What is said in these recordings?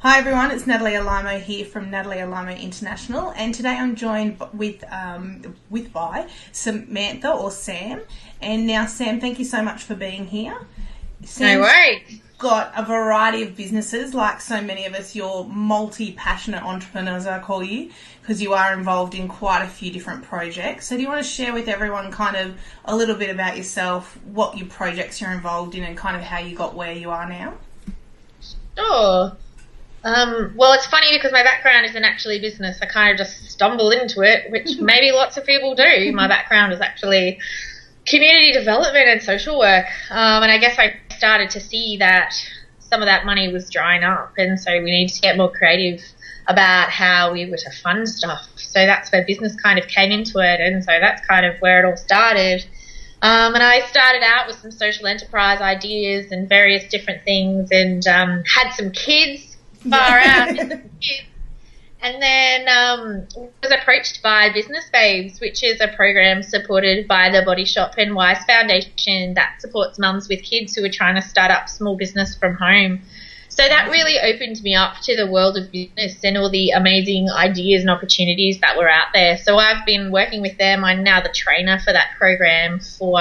Hi everyone, it's Natalie Alaimo here from Natalie Alaimo International, and today I'm joined by Samantha or Sam. And now, Sam, thank you so much for being here. No worries. Got a variety of businesses, like so many of us. You're multi-passionate entrepreneurs, I call you, because you are involved in quite a few different projects. So do you want to share with everyone kind of a little bit about yourself, what your projects you're involved in, and kind of how you got where you are now? Sure. Well, it's funny because my background isn't actually business. I kind of just stumbled into it, which maybe lots of people do. My background is actually community development and social work. And I guess I started to see that some of that money was drying up, and so we needed to get more creative about how we were to fund stuff. So that's where business kind of came into it, and so that's kind of where it all started. And I started out with some social enterprise ideas and various different things, and had some kids far out in the kids. And then was approached by Business Babes, which is a program supported by the Body Shop and Wise Foundation that supports mums with kids who are trying to start up small business from home. So that really opened me up to the world of business and all the amazing ideas and opportunities that were out there. So I've been working with them. I'm now the trainer for that program for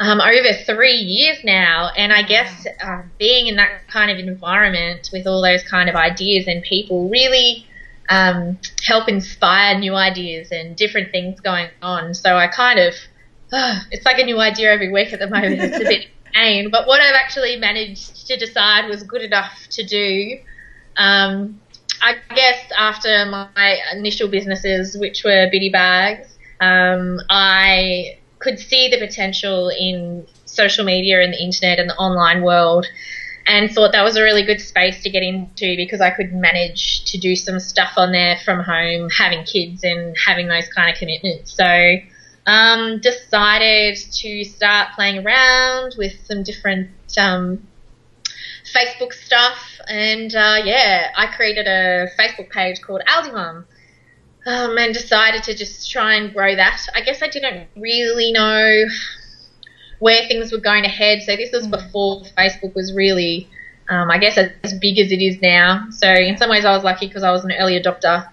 over 3 years now. And I guess being in that kind of environment with all those kind of ideas and people really help inspire new ideas and different things going on. So I kind of, it's like a new idea every week at the moment. It's a bit insane. But what I've actually managed to decide was good enough to do, I guess after my initial businesses, which were Biddy Bags, I could see the potential in social media and the internet and the online world, and thought that was a really good space to get into because I could manage to do some stuff on there from home, having kids and having those kind of commitments. So decided to start playing around with some different Facebook stuff, and I created a Facebook page called Aldi Mum. And decided to just try and grow that. I guess I didn't really know where things were going to head. So this was before Facebook was really, I guess, as big as it is now. So in some ways I was lucky because I was an early adopter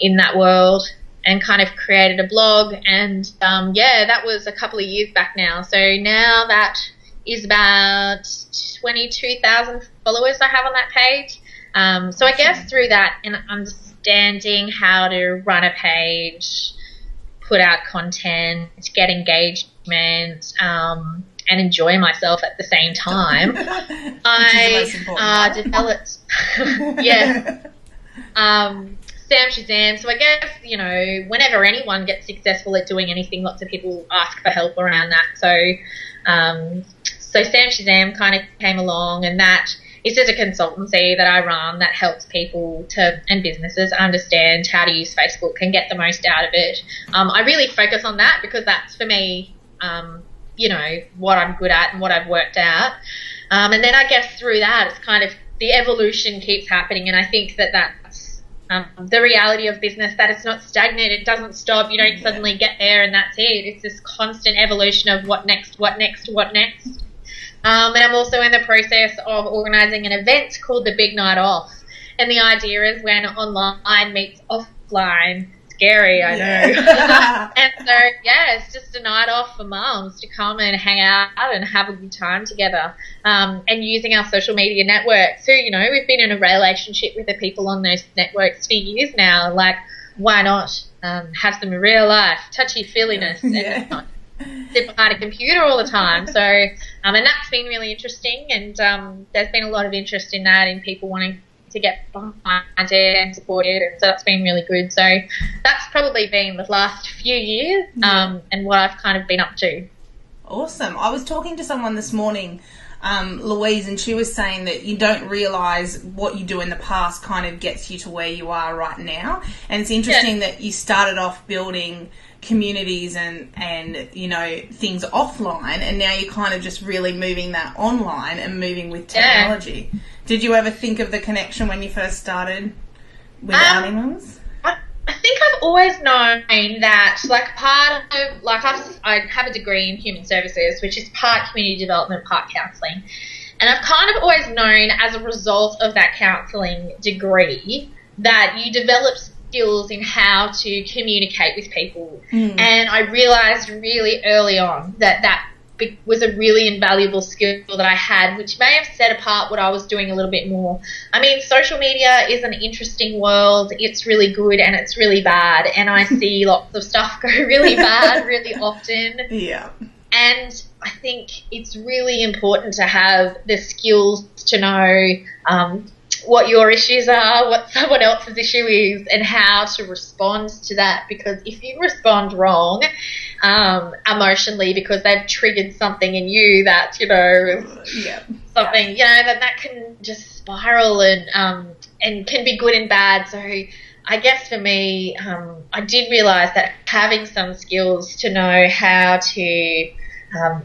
in that world, and kind of created a blog. And, that was a couple of years back now. So now that is about 22,000 followers I have on that page. So I guess through that and understanding how to run a page, put out content, get engagement, and enjoy myself at the same time, I developed Sam Shazam. So I guess, whenever anyone gets successful at doing anything, lots of people ask for help around that. So Sam Shazam kind of came along, and that is just a consultancy that I run that helps people and businesses understand how to use Facebook and get the most out of it. I really focus on that because that's, for me, what I'm good at and what I've worked out. And then I guess through that, it's kind of the evolution keeps happening, and I think that's the reality of business, that it's not stagnant, it doesn't stop, you don't suddenly get there and that's it. It's this constant evolution of what next. And I'm also in the process of organising an event called the Big Night Off. And the idea is when online meets offline. Scary, I know. And so, it's just a night off for mums to come and hang out and have a good time together, and using our social media networks. So, we've been in a relationship with the people on those networks for years now. Like, why not have some real life touchy-feeliness and not sit behind a computer all the time. So, and that's been really interesting, and there's been a lot of interest in that, in people wanting to get behind it and support it, and so that's been really good. So that's probably been the last few years, and what I've kind of been up to. Awesome. I was talking to someone this morning, Louise, and she was saying that you don't realise what you do in the past kind of gets you to where you are right now. And it's interesting that you started off building communities and things offline, and now you're kind of just really moving that online and moving with technology. Did you ever think of the connection when you first started with Animals? I think I've always known that, I have a degree in human services, which is part community development, part counselling. And I've kind of always known as a result of that counselling degree that you develop skills in how to communicate with people. And I realised really early on that was a really invaluable skill that I had, which may have set apart what I was doing a little bit more. I mean, social media is an interesting world. It's really good and it's really bad, and I see lots of stuff go really bad really often. Yeah. And I think it's really important to have the skills to know what your issues are, what someone else's issue is, and how to respond to that. Because if you respond wrong emotionally because they've triggered something in you that, you know, something, you know, that can just spiral and can be good and bad. So I guess for me, I did realise that having some skills to know how to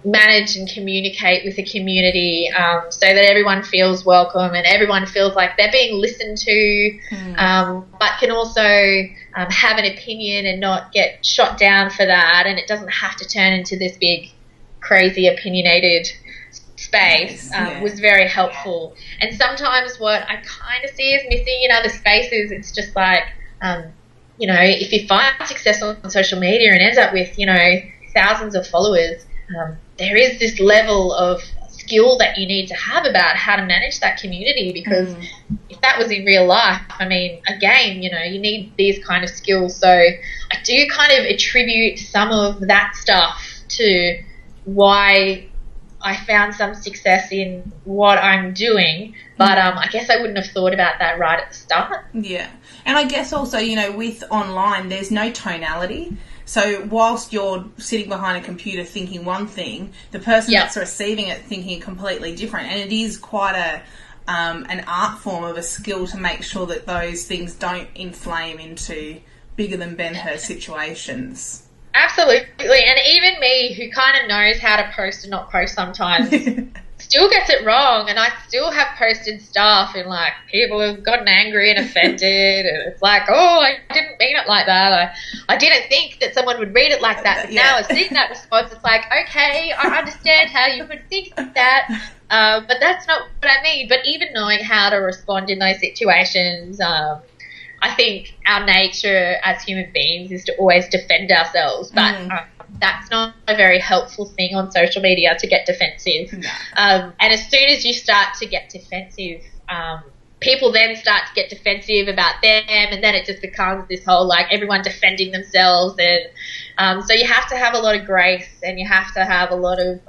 manage and communicate with the community so that everyone feels welcome and everyone feels like they're being listened to, but can also have an opinion and not get shot down for that, and it doesn't have to turn into this big, crazy, opinionated space, was very helpful. And sometimes what I kind of see is missing in other spaces, it's just like, you know, if you find success on social media and ends up with, you know, thousands of followers, there is this level of skill that you need to have about how to manage that community, because if that was in real life, I mean, again, you know, you need these kind of skills. So I do kind of attribute some of that stuff to why I found some success in what I'm doing, but I guess I wouldn't have thought about that right at the start. Yeah. And I guess also, you know, with online, there's no tonality. So whilst you're sitting behind a computer thinking one thing, the person that's receiving it thinking completely different. And it is quite an art form of a skill to make sure that those things don't inflame into bigger than Ben-Hur situations. Absolutely. And even me, who kind of knows how to post and not post sometimes, still gets it wrong. And I still have posted stuff and, like, people have gotten angry and offended. And it's like, oh, I didn't mean it like that. I didn't think that someone would read it like that. But now I've seen that response. It's like, okay, I understand how you would think that. But that's not what I mean. But even knowing how to respond in those situations, I think our nature as human beings is to always defend ourselves, but that's not a very helpful thing on social media, to get defensive. No. And as soon as you start to get defensive, people then start to get defensive about them, and then it just becomes this whole, like, everyone defending themselves. And so you have to have a lot of grace, and you have to have a lot of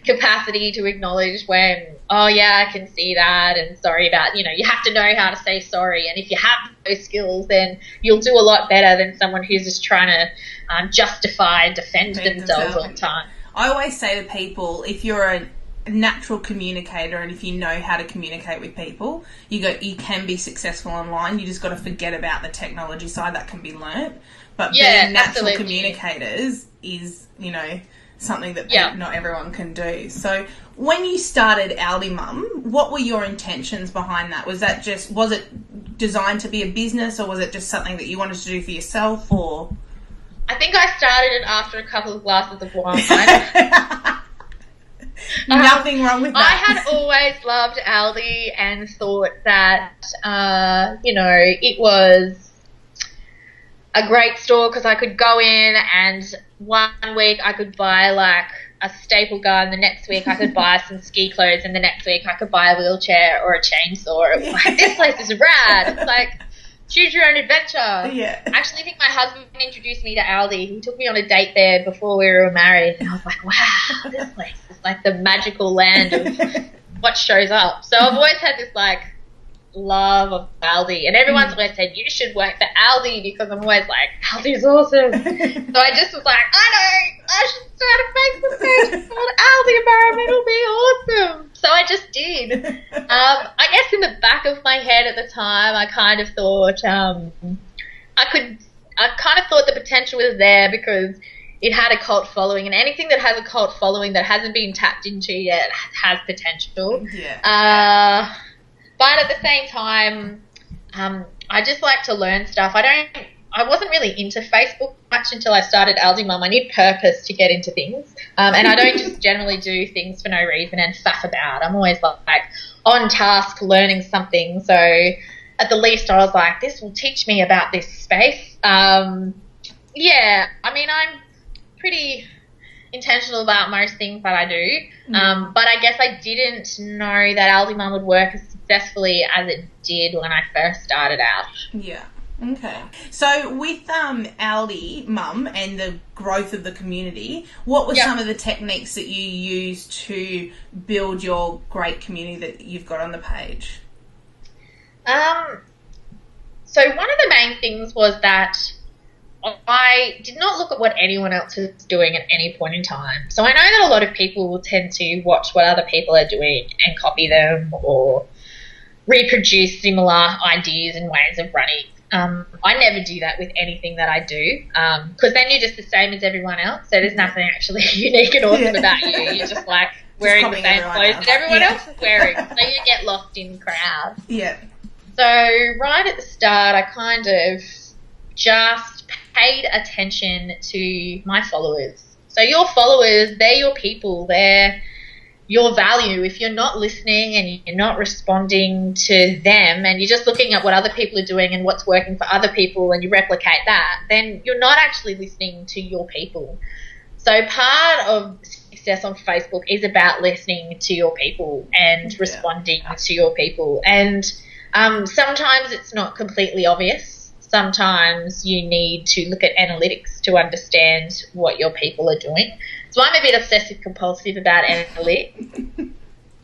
capacity to acknowledge when, oh yeah, I can see that, and sorry about, you know, you have to know how to say sorry. And if you have those skills, then you'll do a lot better than someone who's just trying to justify and defend themselves all the time. I always say to people, if you're a natural communicator and if you know how to communicate with people, you can be successful online. You just got to forget about the technology side. That can be learnt. But being natural communicators is, you know, something that not everyone can do. So when you started Aldi Mum, what were your intentions behind that? Was it designed to be a business, or was it just something that you wanted to do for yourself? Or I think I started it after a couple of glasses of wine. Nothing wrong with that. I had always loved Aldi and thought that, you know, it was a great store because I could go in and one week I could buy like a staple gun, the next week I could buy some ski clothes, and the next week I could buy a wheelchair or a chainsaw. It was like, this place is rad. It's like, choose your own adventure. Yeah. I actually think my husband introduced me to Aldi. He took me on a date there before we were married, and I was like, wow, this place is like the magical land of what shows up. So I've always had this like love of Aldi, and everyone's always said you should work for Aldi, because I'm always like, Aldi's awesome. So I just was like, I should start a Facebook page called Aldi Environment. It'll be awesome. So I just did. I guess in the back of my head at the time, I kind of thought I kind of thought the potential was there because it had a cult following, and anything that has a cult following that hasn't been tapped into yet has potential. But at the same time, I just like to learn stuff. I don't I wasn't really into Facebook much until I started Aldi Mum. I need purpose to get into things, and I don't just generally do things for no reason and faff about. I'm always like on task, learning something. So at the least, I was like, this will teach me about this space. Yeah, I mean, I'm pretty intentional about most things that I do, but I guess I didn't know that Aldi Mum would work as successfully as it did when I first started out. Yeah. Okay. So with Aldi Mum and the growth of the community, what were some of the techniques that you used to build your great community that you've got on the page? So one of the main things was that I did not look at what anyone else was doing at any point in time. So I know that a lot of people will tend to watch what other people are doing and copy them or reproduce similar ideas and ways of running. I never do that with anything that I do, because then you're just the same as everyone else. So there's nothing actually unique and awesome about you. You're just like wearing the same clothes that everyone else is wearing. So you get lost in crowds. Yeah. So right at the start, I kind of just paid attention to my followers. So your followers, they're your people. They're your value. If you're not listening and you're not responding to them and you're just looking at what other people are doing and what's working for other people and you replicate that, then you're not actually listening to your people. So part of success on Facebook is about listening to your people and responding to your people. And sometimes it's not completely obvious. Sometimes you need to look at analytics to understand what your people are doing. So I'm a bit obsessive-compulsive about analytics.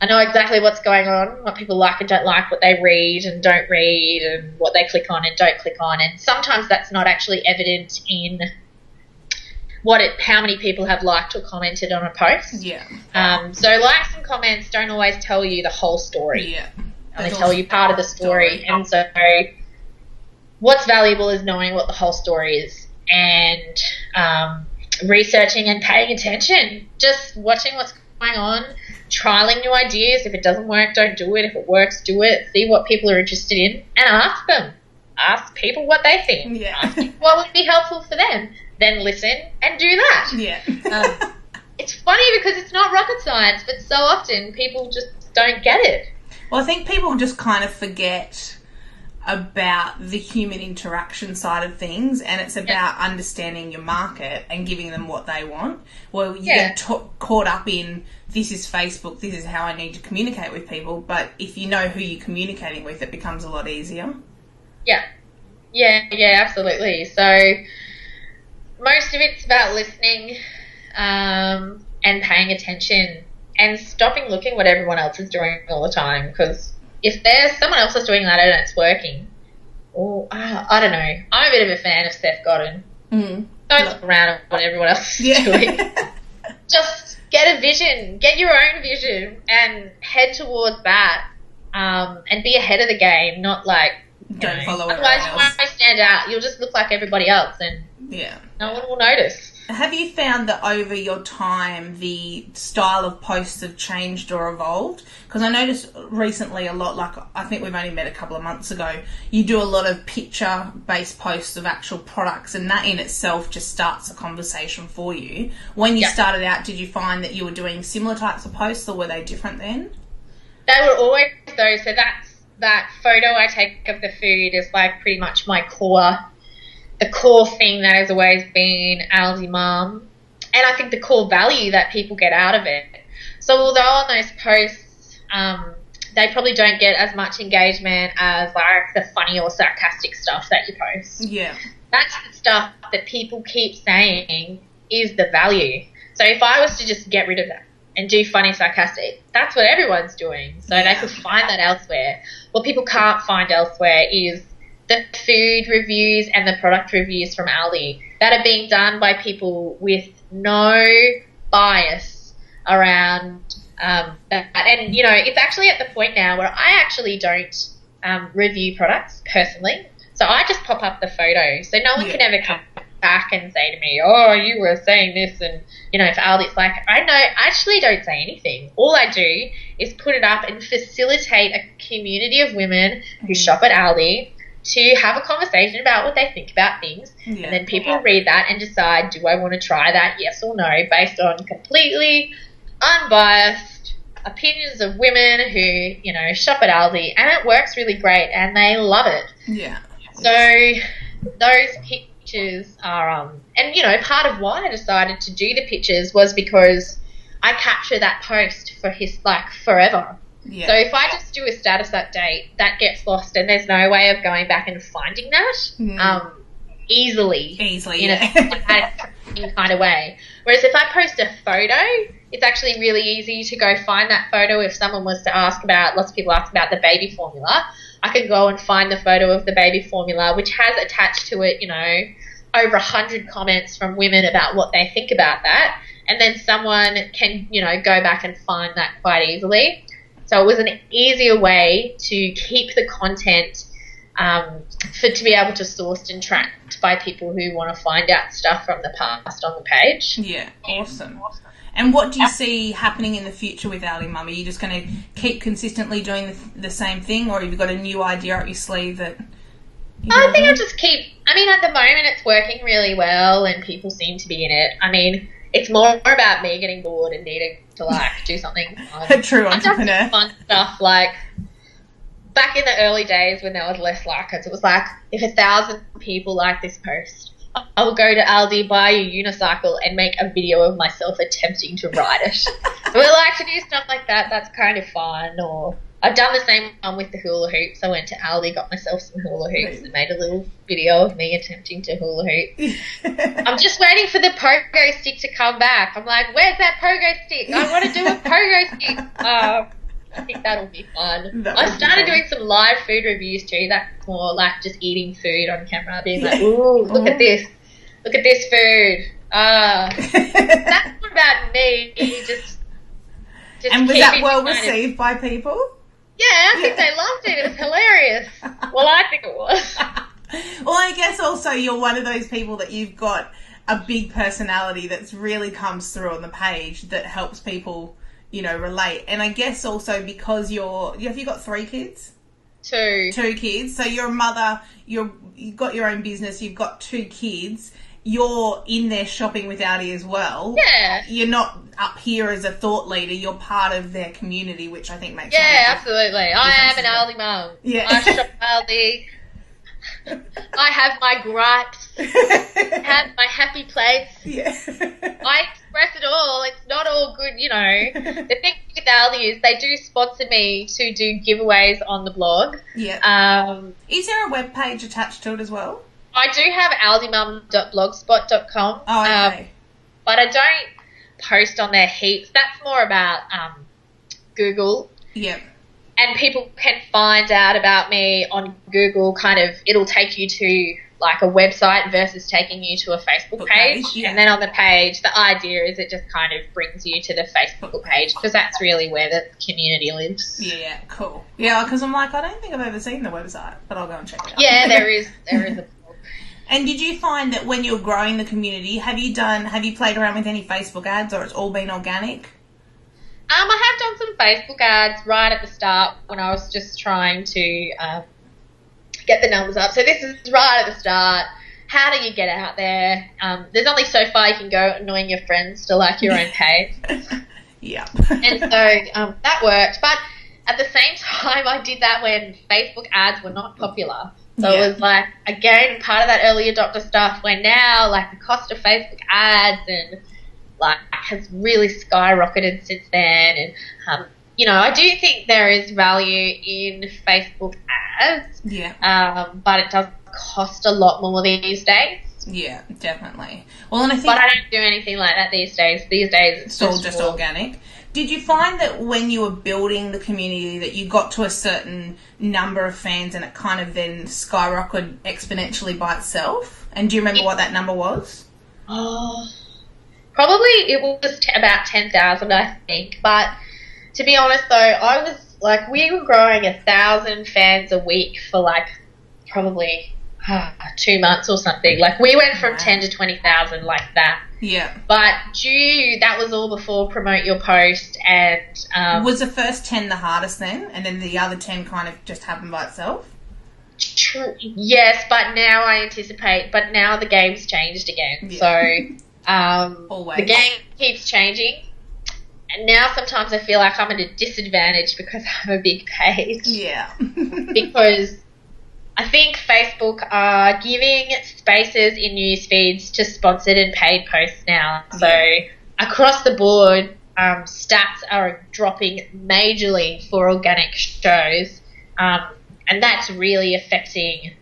I know exactly what's going on, what people like and don't like, what they read and don't read, and what they click on and don't click on. And sometimes that's not actually evident in how many people have liked or commented on a post. Yeah. So likes and comments don't always tell you the whole story. Yeah. They tell you part of the story. And so what's valuable is knowing what the whole story is and researching and paying attention, just watching what's going on, trialing new ideas. If it doesn't work, don't do it. If it works, do it. See what people are interested in and ask them. Ask people what they think. Yeah. Ask people what would be helpful for them. Then listen and do that. Yeah. It's funny because it's not rocket science, but so often people just don't get it. Well, I think people just kind of forget about the human interaction side of things, and it's about understanding your market and giving them what they want. Well, you get caught up in, this is Facebook, this is how I need to communicate with people, but if you know who you're communicating with, it becomes a lot easier. Yeah, absolutely. So most of it's about listening and paying attention and stopping looking what everyone else is doing all the time, because if there's someone else that's doing that and it's working, or I don't know, I'm a bit of a fan of Seth Godin. Don't look around at what everyone else is doing. Just get a vision, get your own vision, and head towards that, and be ahead of the game. Not like don't follow everyone otherwise else. you won't stand out. You'll just look like everybody else, and no one will notice. Have you found that over your time the style of posts have changed or evolved? Because I noticed recently a lot, like I think we've only met a couple of months ago, you do a lot of picture-based posts of actual products, and that in itself just starts a conversation for you. When you started out, did you find that you were doing similar types of posts, or were they different then? They were always those. So that photo I take of the food is like pretty much my the core thing that has always been Aldi Mum, and I think the core value that people get out of it. So although on those posts they probably don't get as much engagement as like the funny or sarcastic stuff that you post. Yeah. That's the stuff that people keep saying is the value. So if I was to just get rid of that and do funny sarcastic, that's what everyone's doing. So they could find that elsewhere. What people can't find elsewhere is the food reviews and the product reviews from Aldi that are being done by people with no bias around that. And, you know, it's actually at the point now where I actually don't review products personally. So I just pop up the photo. So no one can ever come back and say to me, oh, you were saying this. And, you know, for Aldi, it's like, I actually don't say anything. All I do is put it up and facilitate a community of women who shop at Aldi to have a conversation about what they think about things. Yeah. And then people read that and decide, do I want to try that, yes or no, based on completely unbiased opinions of women who, you know, shop at Aldi. And it works really great and they love it. Yeah. So those pictures are, and, you know, part of why I decided to do the pictures was because I capture that post for forever. Yeah. So if I just do a status update, that gets lost and there's no way of going back and finding that easily in a systematic kind of way. Whereas if I post a photo, it's actually really easy to go find that photo. If someone was to ask about, lots of people ask about the baby formula, I can go and find the photo of the baby formula, which has attached to it, you know, over 100 comments from women about what they think about that. And then someone can, you know, go back and find that quite easily. So it was an easier way to keep the content to be able to source and tracked by people who want to find out stuff from the past on the page. Yeah, awesome. And what do you see happening in the future with Aldi Mum? Are you just going to keep consistently doing the same thing, or have you got a new idea up your sleeve that... I think I'll just keep... I mean, at the moment it's working really well and people seem to be in it. I mean... It's more about me getting bored and needing to, like, do something fun. A true entrepreneur. I've done fun stuff, like, back in the early days when there was less likers, it was like, if 1,000 people like this post, I will go to Aldi, buy a unicycle, and make a video of myself attempting to ride it. So I like to do stuff like that. That's kind of fun. Or I've done the same one with the hula hoops. I went to Aldi, got myself some hula hoops, and made a little video of me attempting to hula hoop. I'm just waiting for the pogo stick to come back. I'm like, where's that pogo stick? I want to do a pogo stick. I think that'll be fun. I started doing some live food reviews too. That's more like just eating food on camera, being like, ooh, look at this. Look at this food. That's more about me. Just and was that well received by people? Yeah, I think they loved it. It was hilarious. Well, I think it was. Well, I guess also you're one of those people that you've got a big personality that's really comes through on the page that helps people, you know, relate. And I guess also because have you got 3 kids? 2. 2 kids. So you're a mother, you've got your own business, you've got 2 kids. You're in there shopping with Aldi as well. Yeah. You're not up here as a thought leader. You're part of their community, which I think makes sense. Yeah, absolutely. I am an Aldi mum. Yeah. I shop Aldi. I have my gripes. I have my happy place. Yeah. I express it all. It's not all good, you know. The thing with Aldi is they do sponsor me to do giveaways on the blog. Yeah. Is there a web page attached to it as well? I do have aldimum.blogspot.com, okay. But I don't post on there heaps. That's more about Google. Yep. And people can find out about me on Google, kind of, it'll take you to like a website versus taking you to a Facebook page. Yeah. And then on the page, the idea is it just kind of brings you to the Facebook page because that's really where the community lives. Yeah, cool. Yeah, because I'm like, I don't think I've ever seen the website, but I'll go and check it out. Yeah, there is a And did you find that when you're growing the community, have you played around with any Facebook ads, or it's all been organic? I have done some Facebook ads right at the start when I was just trying to get the numbers up. So this is right at the start. How do you get out there? There's only so far you can go annoying your friends to like your own page. Yeah. And so that worked. But at the same time, I did that when Facebook ads were not popular. So it was like, again, part of that early adopter stuff where now, like, the cost of Facebook ads and, like, has really skyrocketed since then. And, you know, I do think there is value in Facebook ads. Yeah. But it does cost a lot more these days. Yeah, definitely. Well, and I think... But I don't do anything like that these days. These days it's all just organic. Did you find that when you were building the community that you got to a certain number of fans and it kind of then skyrocketed exponentially by itself? And do you remember what that number was? Oh, probably it was about 10,000, I think. But to be honest, though, I was like, we were growing 1,000 fans a week for like probably 2 months or something. Like we went from 10 to 20,000 like that. Yeah. But that was all before Promote Your Post and... was the first 10 the hardest then? And then the other 10 kind of just happened by itself? Yes, but now I anticipate. But now the game's changed again. Yeah. So the game keeps changing. And now sometimes I feel like I'm at a disadvantage because I have a big page. Yeah. Because I think Facebook are giving spaces in news feeds to sponsored and paid posts now. So across the board, stats are dropping majorly for organic shows. And that's really affecting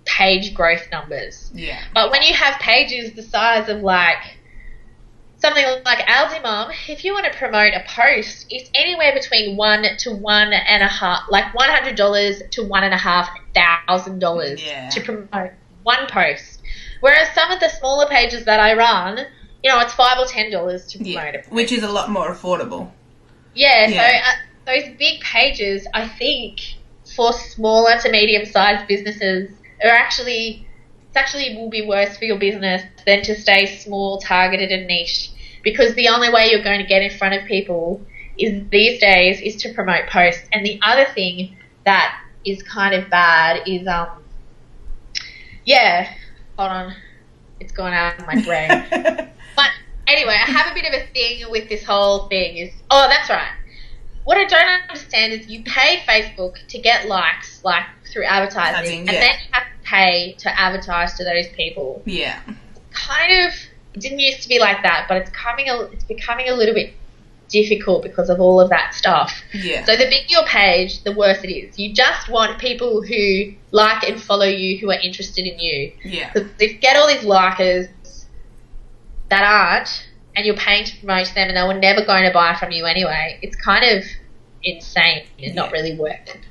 page growth numbers. Yeah. But when you have pages the size of like something like Alzimum, if you want to promote a post, it's anywhere between $1 to $1.5, like $100 to $1,500 to promote one post. Whereas some of the smaller pages that I run, you know, it's $5 or $10 to promote it, which is a lot more affordable. Yeah. So those big pages, I think, for smaller to medium-sized businesses are actually will be worse for your business than to stay small, targeted and niche, because the only way you're going to get in front of people these days is to promote posts. And the other thing that is kind of bad is hold on, it's gone out of my brain. But anyway, I have a bit of a thing with this whole thing that's right. What I don't understand is you pay Facebook to get likes, like through advertising, and then you have to pay to advertise to those people. Yeah. Kind of, it didn't used to be like that, but it's becoming a little bit difficult because of all of that stuff. Yeah. So the bigger your page, the worse it is. You just want people who like and follow you, who are interested in you. Yeah. Because if you get all these likers that aren't, and you're paying to promote them, and they were never going to buy from you anyway, it's kind of insane and not really worth it.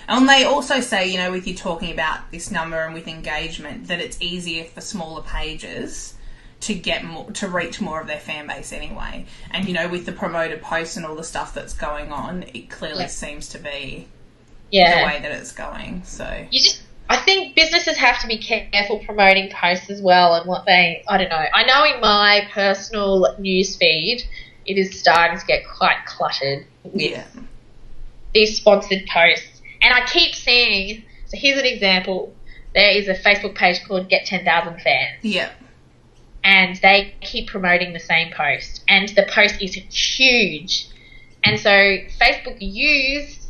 And they also say, you know, with you talking about this number and with engagement, that it's easier for smaller pages to get more, to reach more of their fan base anyway. And, you know, with the promoted posts and all the stuff that's going on, it clearly seems to be the way that it's going. So I think businesses have to be careful promoting posts as well, and I don't know. I know in my personal news feed, it is starting to get quite cluttered with these sponsored posts. And I keep seeing, so here's an example. There is a Facebook page called Get 10,000 Fans. Yeah. And they keep promoting the same post. And the post is huge. And so Facebook used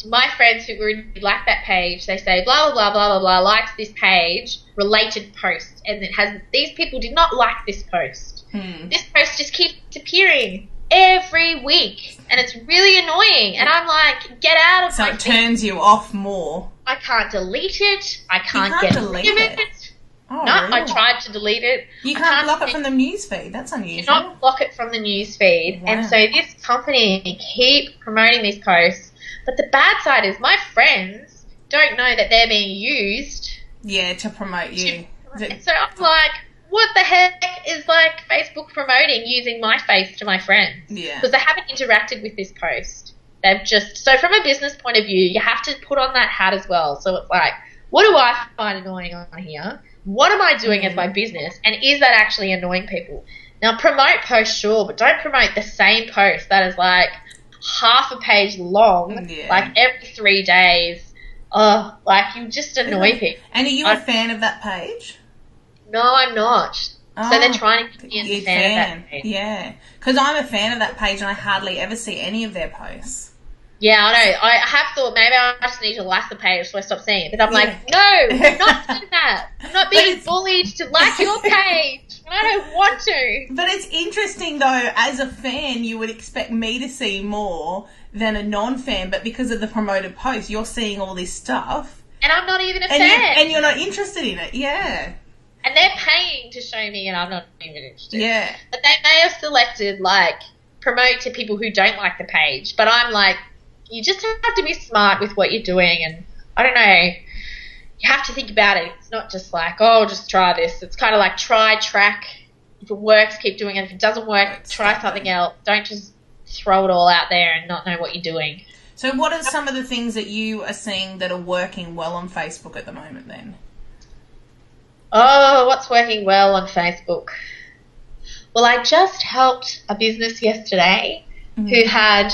my friends who really like that page, they say blah, blah, blah, blah, blah, blah, likes this page, related post. And these people did not like this post. This post just keeps appearing every week, and it's really annoying. And I'm like, get out of my feed. So it turns you off more. I can't delete it. I can't get rid of it. Oh, no, really? I tried to delete it. You can't block it from the news feed. That's unusual. You cannot block it from the news feed. Wow. And so this company keep promoting these posts. But the bad side is my friends don't know that they're being used. Yeah, to promote you. So I'm like, what the heck is like Facebook promoting using my face to my friends? Yeah. Because they haven't interacted with this post. They've so from a business point of view, you have to put on that hat as well. So it's like, what do I find annoying on here? What am I doing as my business? And is that actually annoying people? Now, promote posts, sure, but don't promote the same post that is like half a page long, like every 3 days. Oh, like you just annoy people. And are you a fan of that page? No, I'm not. Oh, so they're trying to get me a fan of that page. Yeah, because I'm a fan of that page and I hardly ever see any of their posts. Yeah, I know. I have thought maybe I just need to like the page so I stop seeing it. But I'm like, no, I'm not doing that. I'm not being bullied to like your page. I don't want to. But it's interesting, though, as a fan, you would expect me to see more than a non-fan. But because of the promoted post, you're seeing all this stuff. And I'm not even a fan. And you're not interested in it, yeah. And they're paying to show me and I'm not even interested. Yeah. But they may have selected, like, promote to people who don't like the page. But I'm like, you just have to be smart with what you're doing, and I don't know, you have to think about it. It's not just like, oh, just try this. It's kind of like try, track. If it works, keep doing it. If it doesn't work, try something else. Don't just throw it all out there and not know what you're doing. So what are some of the things that you are seeing that are working well on Facebook at the moment then? Oh, what's working well on Facebook? Well, I just helped a business yesterday who had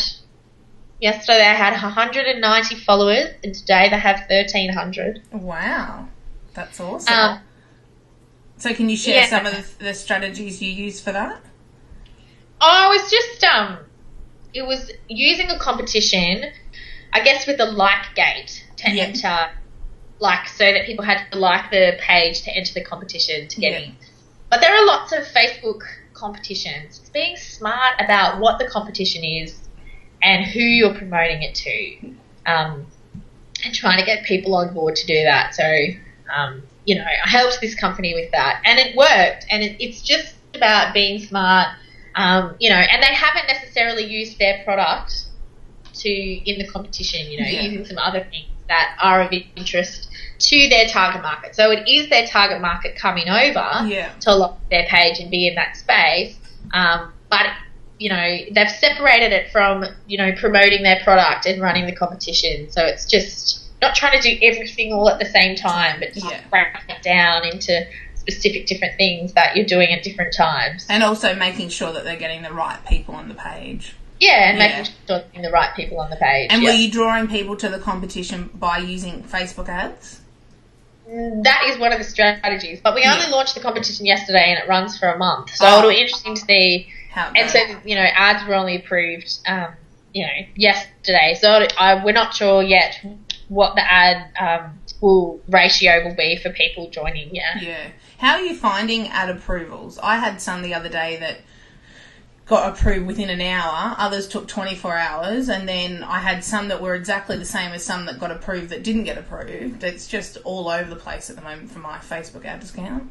Yesterday they had 190 followers, and today they have 1,300. Wow. That's awesome. So can you share some of the strategies you use for that? Oh, it was just, it was using a competition, I guess, with the like gate to enter, so that people had to like the page to enter the competition to get in. But there are lots of Facebook competitions. It's being smart about what the competition is and who you're promoting it to, and trying to get people on board to do that. So, I helped this company with that, and it worked. And it's just about being smart, and they haven't necessarily used their product in the competition, using some other things that are of interest to their target market. So it is their target market coming over to lock their page and be in that space, but they've separated it from, promoting their product and running the competition. So it's just not trying to do everything all at the same time, but just breaking it down into specific different things that you're doing at different times. And also making sure that they're getting the right people on the page. Yeah, and making sure they're getting the right people on the page. And were you drawing people to the competition by using Facebook ads? That is one of the strategies. But we only launched the competition yesterday, and it runs for a month. So it'll be interesting to see. And so, ads were only approved, yesterday. So we're not sure yet what the ad ratio will be for people joining. Yeah. How are you finding ad approvals? I had some the other day that got approved within an hour. Others took 24 hours. And then I had some that were exactly the same as some that got approved that didn't get approved. It's just all over the place at the moment for my Facebook ads account.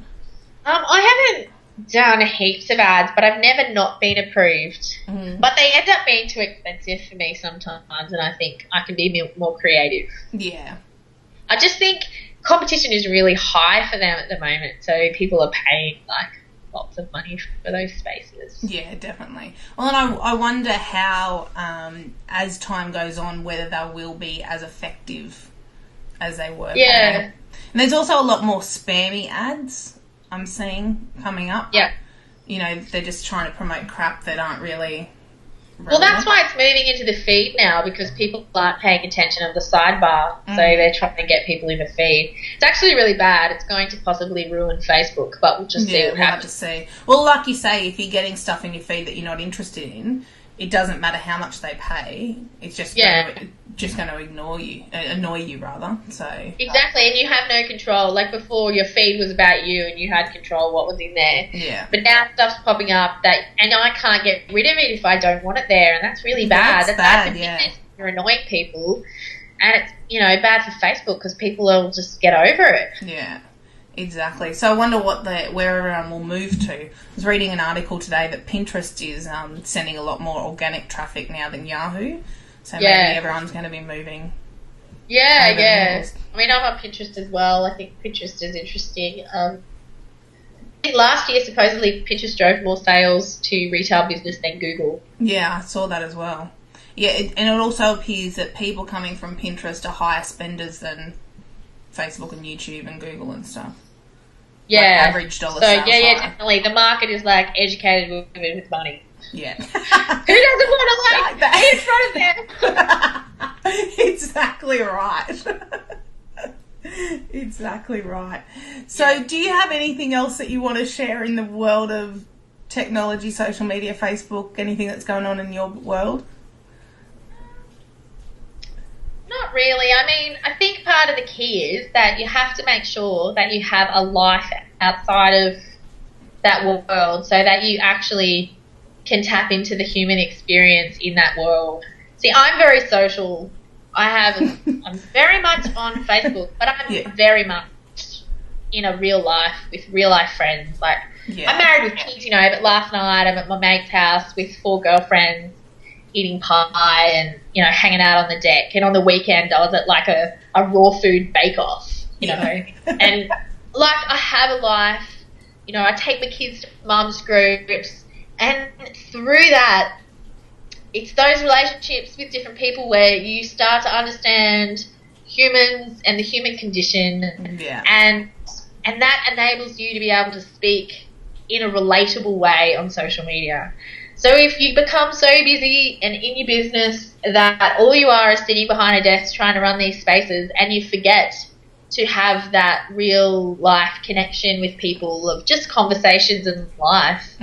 I haven't done heaps of ads, but I've never not been approved. But they end up being too expensive for me sometimes, and I think I can be more creative. Yeah. I just think competition is really high for them at the moment, so people are paying lots of money for those spaces. Yeah, definitely. Well, and I wonder how, as time goes on, whether they will be as effective as they were. Yeah. And there's also a lot more spammy ads I'm seeing coming up. Yeah. They're just trying to promote crap that aren't really relevant. Well, that's why it's moving into the feed now, because people aren't paying attention of the sidebar, so they're trying to get people in the feed. It's actually really bad. It's going to possibly ruin Facebook, but we'll just see what happens. We'll have to see. Well, like you say, if you're getting stuff in your feed that you're not interested in, it doesn't matter how much they pay. It's just going to annoy you rather. So exactly, and you have no control. Like before, your feed was about you, and you had control of what was in there. Yeah. But now stuff's popping up and I can't get rid of it if I don't want it there, and that's really bad. That's bad. For you're annoying people, and it's bad for Facebook because people will just get over it. Yeah. Exactly. So I wonder where everyone will move to. I was reading an article today that Pinterest is sending a lot more organic traffic now than Yahoo. So maybe everyone's going to be moving. Yeah. I mean, I'm on Pinterest as well. I think Pinterest is interesting. I think last year, supposedly, Pinterest drove more sales to retail business than Google. Yeah, I saw that as well. Yeah, and it also appears that people coming from Pinterest are higher spenders than Facebook and YouTube and Google and stuff. Yeah. Average dollar sales higher. Definitely. The market is educated women with money. Yeah. Who doesn't want to be in front of them? Exactly right. Exactly right. So do you have anything else that you want to share in the world of technology, social media, Facebook, anything that's going on in your world? Not really. I mean, I think part of the key is that you have to make sure that you have a life outside of that world so that you actually can tap into the human experience in that world. See, I'm very social. I'm very much on Facebook, but I'm very much in a real life with real life friends. I'm married with kids, but last night I'm at my mate's house with 4 girlfriends, eating pie and, hanging out on the deck. And on the weekend I was at a raw food bake-off, and I have a life, I take my kids to mum's groups, and through that, it's those relationships with different people where you start to understand humans and the human condition, and that enables you to be able to speak in a relatable way on social media. So if you become so busy and in your business that all you are is sitting behind a desk trying to run these spaces, and you forget to have that real life connection with people of just conversations in life,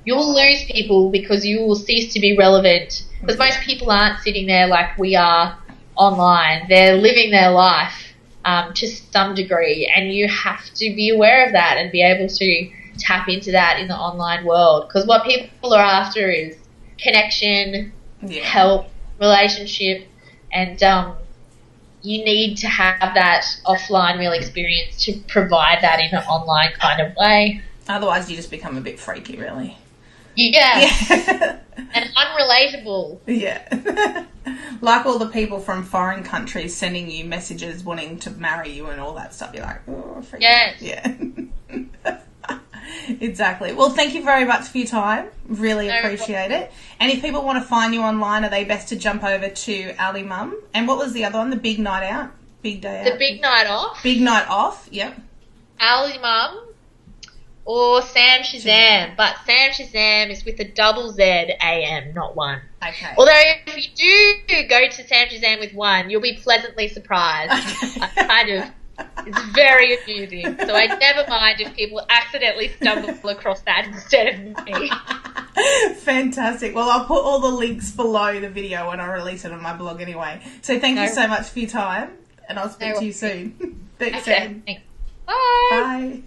you'll lose people because you will cease to be relevant. Because most people aren't sitting there like we are online. They're living their life to some degree, and you have to be aware of that and be able to tap into that in the online world. Because what people are after is connection, help, relationship, and you need to have that offline real experience to provide that in an online kind of way. Otherwise, you just become a bit freaky, really. Yeah. And unrelatable. Yeah. Like all the people from foreign countries sending you messages wanting to marry you and all that stuff. You're like, oh, freaky. Yes. Yeah. Exactly. Well, thank you very much for your time. Really appreciate it. And if people want to find you online, are they best to jump over to Alaimo? And what was the other one? The Big Night Out? Big Day Out? The Big Night Off. Big Night Off, yep. Alaimo or Sam Shazam. But Sam Shazam is with a double Z AM, not one. Okay. Although if you do go to Sam Shazam with one, you'll be pleasantly surprised. It's very amusing. So I never mind if people accidentally stumble across that instead of me. Fantastic. Well, I'll put all the links below the video when I release it on my blog anyway. So thank you so much for your time, and I'll speak to you soon. Thanks, Sam. Thanks. Bye. Bye.